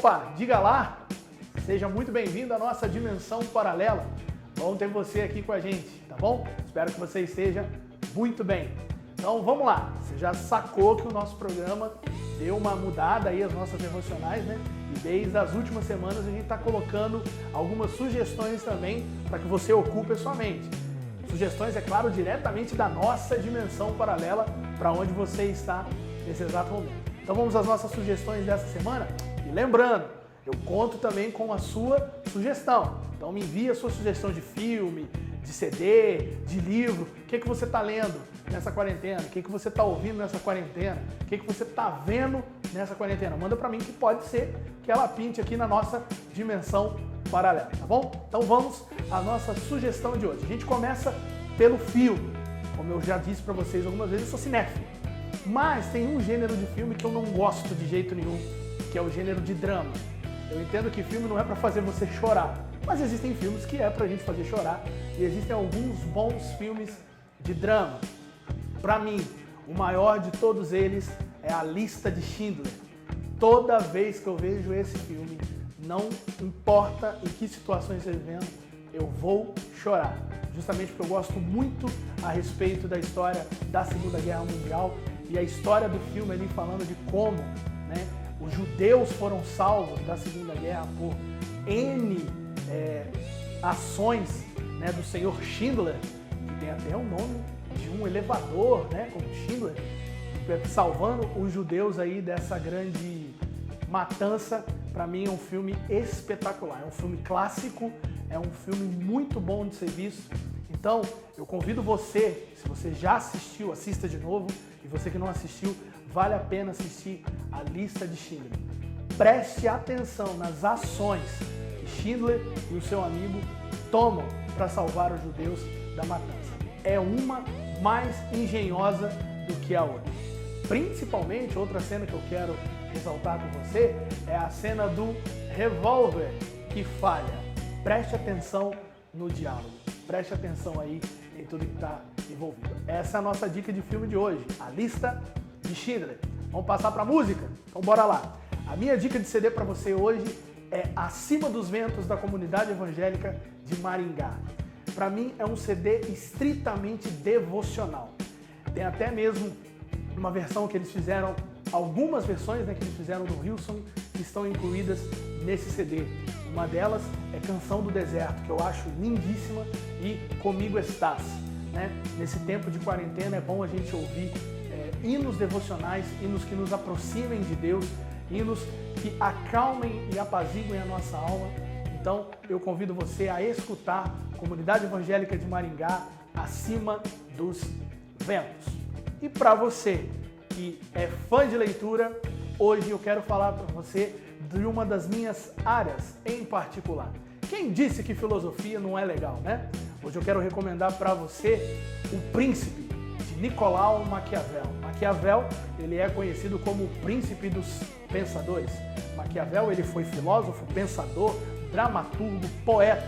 Opa, diga lá! Seja muito bem-vindo à nossa dimensão paralela. Bom ter você aqui com a gente, tá bom? Espero que você esteja muito bem. Então vamos lá, você já sacou que o nosso programa deu uma mudada aí as nossas devocionais, né? E desde as últimas semanas a gente está colocando algumas sugestões também para que você ocupe a sua mente. Sugestões, é claro, diretamente da nossa dimensão paralela para onde você está nesse exato momento. Então vamos às nossas sugestões dessa semana? E lembrando, eu conto também com a sua sugestão. Então me envie a sua sugestão de filme, de CD, de livro. O que você está lendo nessa quarentena? O que você está ouvindo nessa quarentena? O que você está vendo nessa quarentena? Manda para mim que pode ser que ela pinte aqui na nossa dimensão paralela, tá bom? Então vamos à nossa sugestão de hoje. A gente começa pelo filme. Como eu já disse para vocês algumas vezes, eu sou cinéfilo. Mas tem um gênero de filme que eu não gosto de jeito nenhum, que é o gênero de drama. Eu entendo que filme não é para fazer você chorar, mas existem filmes que é pra gente fazer chorar e existem alguns bons filmes de drama. Pra mim, o maior de todos eles é A Lista de Schindler. Toda vez que eu vejo esse filme, não importa em que situações esteja vendo, eu vou chorar. Justamente porque eu gosto muito a respeito da história da Segunda Guerra Mundial e a história do filme ali falando de como, né, os judeus foram salvos da Segunda Guerra por N ações, né, do senhor Schindler, que tem até o nome de um elevador, né, como Schindler, salvando os judeus aí dessa grande matança. Para mim é um filme espetacular, é um filme clássico, é um filme muito bom de ser visto. Então eu convido você, se você já assistiu, assista de novo, e você que não assistiu, vale a pena assistir A Lista de Schindler. Preste atenção nas ações que Schindler e o seu amigo tomam para salvar os judeus da matança. É uma mais engenhosa do que a outra. Principalmente, outra cena que eu quero ressaltar com você é a cena do revólver que falha. Preste atenção no diálogo. Preste atenção aí em tudo que está envolvido. Essa é a nossa dica de filme de hoje, A Lista de Schindler. Vamos passar para a música? Então bora lá. A minha dica de CD para você hoje é Acima dos Ventos, da Comunidade Evangélica de Maringá. Para mim é um CD estritamente devocional. Tem até mesmo uma versão que eles fizeram, algumas versões, né, que eles fizeram do Wilson, que estão incluídas nesse CD. Uma delas é Canção do Deserto, que eu acho lindíssima, e Comigo Estás. Né? Nesse tempo de quarentena é bom a gente ouvir hinos devocionais, hinos que nos aproximem de Deus, hinos que acalmem e apaziguem a nossa alma. Então eu convido você a escutar Comunidade Evangélica de Maringá, Acima dos Ventos. E para você que é fã de leitura, hoje eu quero falar para você de uma das minhas áreas em particular. Quem disse que filosofia não é legal, né? Hoje eu quero recomendar para você O Príncipe, de Nicolau Maquiavel. Maquiavel, ele é conhecido como o príncipe dos pensadores. Maquiavel, ele foi filósofo, pensador, dramaturgo, poeta,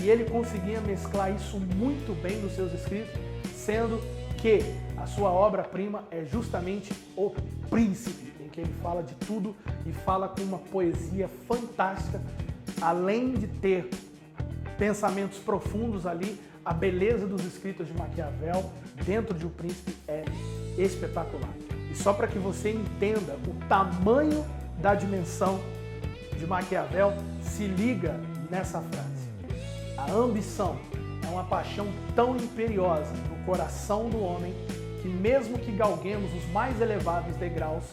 e ele conseguia mesclar isso muito bem nos seus escritos, sendo que a sua obra-prima é justamente O Príncipe, em que ele fala de tudo e fala com uma poesia fantástica, além de ter pensamentos profundos ali. A beleza dos escritos de Maquiavel dentro de O Príncipe é espetacular. E só para que você entenda o tamanho da dimensão de Maquiavel, se liga nessa frase. A ambição é uma paixão tão imperiosa no coração do homem que mesmo que galguemos os mais elevados degraus,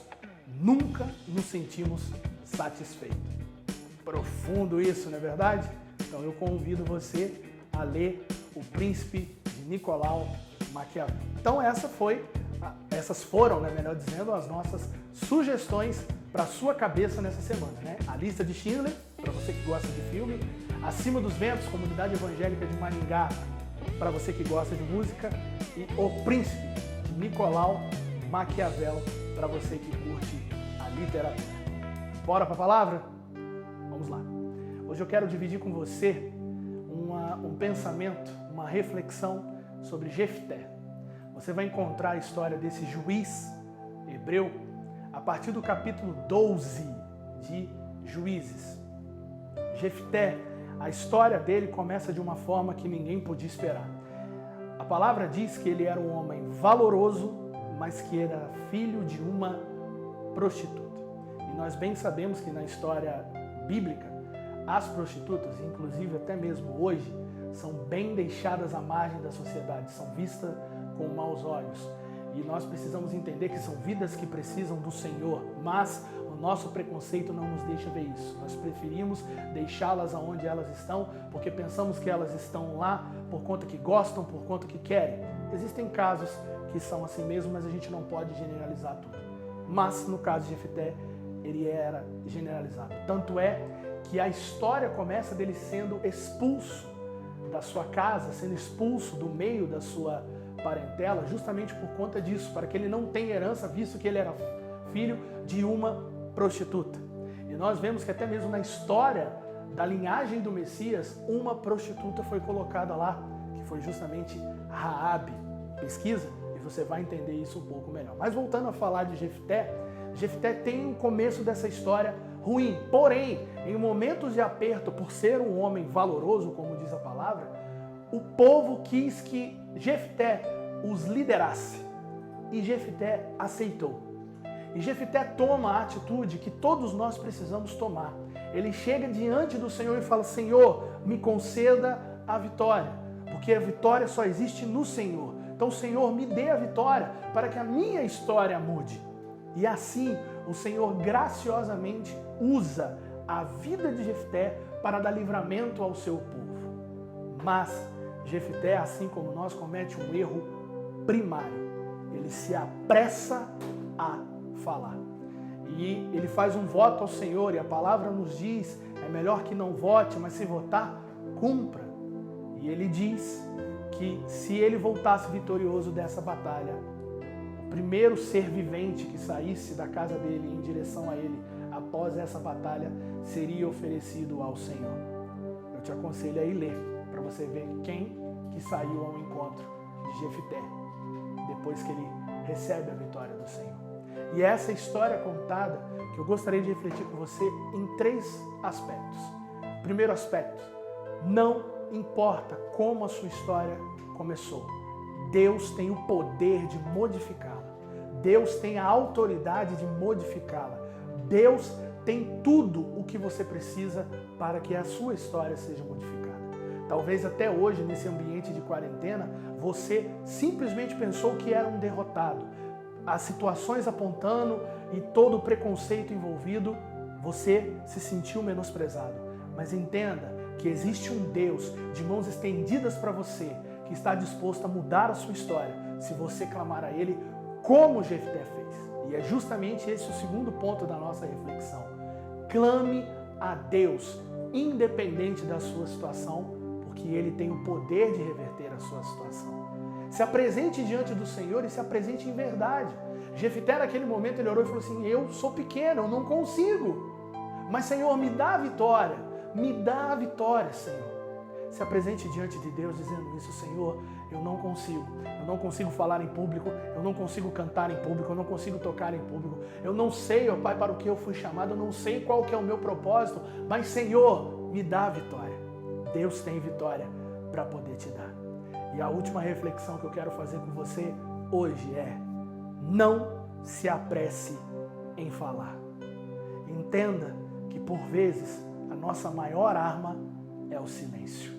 nunca nos sentimos satisfeitos. Profundo isso, não é verdade? Então eu convido você a ler O Príncipe, de Nicolau Maquiavel. Então essas foram, né, melhor dizendo, as nossas sugestões para sua cabeça nessa semana, né? A Lista de Schindler, para você que gosta de filme, Acima dos Ventos, Comunidade Evangélica de Maringá, para você que gosta de música, e O Príncipe, de Nicolau Maquiavel, para você que curte a literatura. Bora para a palavra? Vamos lá. Hoje eu quero dividir com você um pensamento, uma reflexão sobre Jefté. Você vai encontrar a história desse juiz hebreu a partir do capítulo 12 de Juízes. Jefté, a história dele começa de uma forma que ninguém podia esperar. A palavra diz que ele era um homem valoroso, mas que era filho de uma prostituta. E nós bem sabemos que na história bíblica, as prostitutas, inclusive até mesmo hoje, são bem deixadas à margem da sociedade, são vistas com maus olhos. E nós precisamos entender que são vidas que precisam do Senhor, mas o nosso preconceito não nos deixa ver isso. Nós preferimos deixá-las aonde elas estão, porque pensamos que elas estão lá por conta que gostam, por conta que querem. Existem casos que são assim mesmo, mas a gente não pode generalizar tudo. Mas no caso de Jefté, ele era generalizado. Tanto é que a história começa dele sendo expulso da sua casa, sendo expulso do meio da sua parentela, justamente por conta disso, para que ele não tenha herança, visto que ele era filho de uma prostituta. E nós vemos que até mesmo na história da linhagem do Messias, uma prostituta foi colocada lá, que foi justamente Raabe. Pesquisa e você vai entender isso um pouco melhor. Mas voltando a falar de Jefté, Jefté tem um começo dessa história ruim. Porém, em momentos de aperto, por ser um homem valoroso, como diz a palavra, o povo quis que Jefté os liderasse. E Jefté aceitou. E Jefté toma a atitude que todos nós precisamos tomar. Ele chega diante do Senhor e fala: Senhor, me conceda a vitória, porque a vitória só existe no Senhor. Então, Senhor, me dê a vitória para que a minha história mude. E assim, o Senhor graciosamente usa a vida de Jefté para dar livramento ao seu povo. Mas Jefté, assim como nós, comete um erro primário. Ele se apressa a falar. E ele faz um voto ao Senhor, e a palavra nos diz: é melhor que não vote, mas se votar, cumpra. E ele diz que se ele voltasse vitorioso dessa batalha, o primeiro ser vivente que saísse da casa dele em direção a ele após essa batalha seria oferecido ao Senhor. Eu te aconselho a ir ler, para você ver quem que saiu ao encontro de Jefté, depois que ele recebe a vitória do Senhor. E essa história contada, que eu gostaria de refletir com você em 3 aspectos. Primeiro aspecto: não importa como a sua história começou, Deus tem o poder de modificá-la. Deus tem a autoridade de modificá-la. Deus tem tudo o que você precisa para que a sua história seja modificada. Talvez até hoje, nesse ambiente de quarentena, você simplesmente pensou que era um derrotado. As situações apontando e todo o preconceito envolvido, você se sentiu menosprezado. Mas entenda que existe um Deus de mãos estendidas para você, que está disposto a mudar a sua história, se você clamar a Ele como Jefté fez. E é justamente esse o segundo ponto da nossa reflexão. Clame a Deus, independente da sua situação, porque Ele tem o poder de reverter a sua situação. Se apresente diante do Senhor e se apresente em verdade. Jefté, naquele momento, ele orou e falou assim: eu sou pequeno, eu não consigo. Mas, Senhor, me dá a vitória. Me dá a vitória, Senhor. Se apresente diante de Deus dizendo isso: Senhor, eu não consigo falar em público, eu não consigo cantar em público, eu não consigo tocar em público, eu não sei, ó Pai, para o que eu fui chamado, eu não sei qual que é o meu propósito, mas, Senhor, me dá a vitória. Deus tem vitória para poder te dar. E a última reflexão que eu quero fazer com você hoje é: não se apresse em falar. Entenda que, por vezes, a nossa maior arma é o silêncio.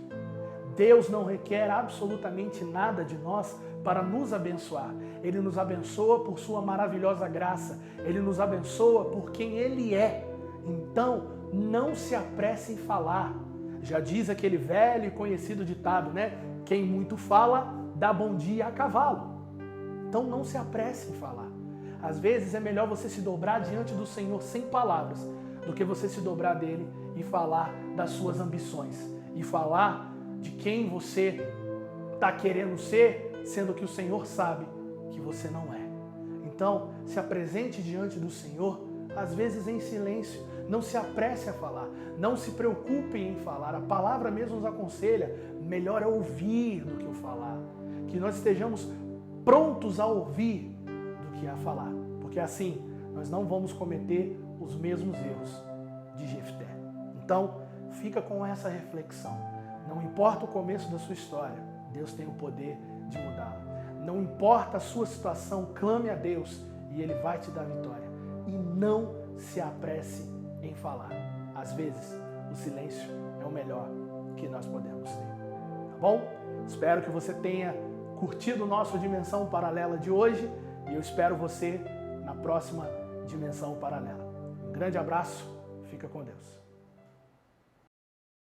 Deus não requer absolutamente nada de nós para nos abençoar. Ele nos abençoa por sua maravilhosa graça. Ele nos abençoa por quem Ele é. Então, não se apresse em falar. Já diz aquele velho e conhecido ditado, né? Quem muito fala, dá bom dia a cavalo. Então, não se apresse em falar. Às vezes, é melhor você se dobrar diante do Senhor sem palavras, do que você se dobrar dele e falar das suas ambições. E falar de quem você está querendo ser, sendo que o Senhor sabe que você não é. Então, se apresente diante do Senhor, às vezes em silêncio. Não se apresse a falar. Não se preocupe em falar. A palavra mesmo nos aconselha: melhor é ouvir do que o falar. Que nós estejamos prontos a ouvir do que a falar. Porque assim, nós não vamos cometer os mesmos erros de Jefté. Então, fica com essa reflexão. Não importa o começo da sua história, Deus tem o poder de mudá-la. Não importa a sua situação, clame a Deus e Ele vai te dar vitória. E não se apresse em falar. Às vezes, o silêncio é o melhor que nós podemos ter. Tá bom? Espero que você tenha curtido o nosso Dimensão Paralela de hoje e eu espero você na próxima Dimensão Paralela. Um grande abraço, fica com Deus.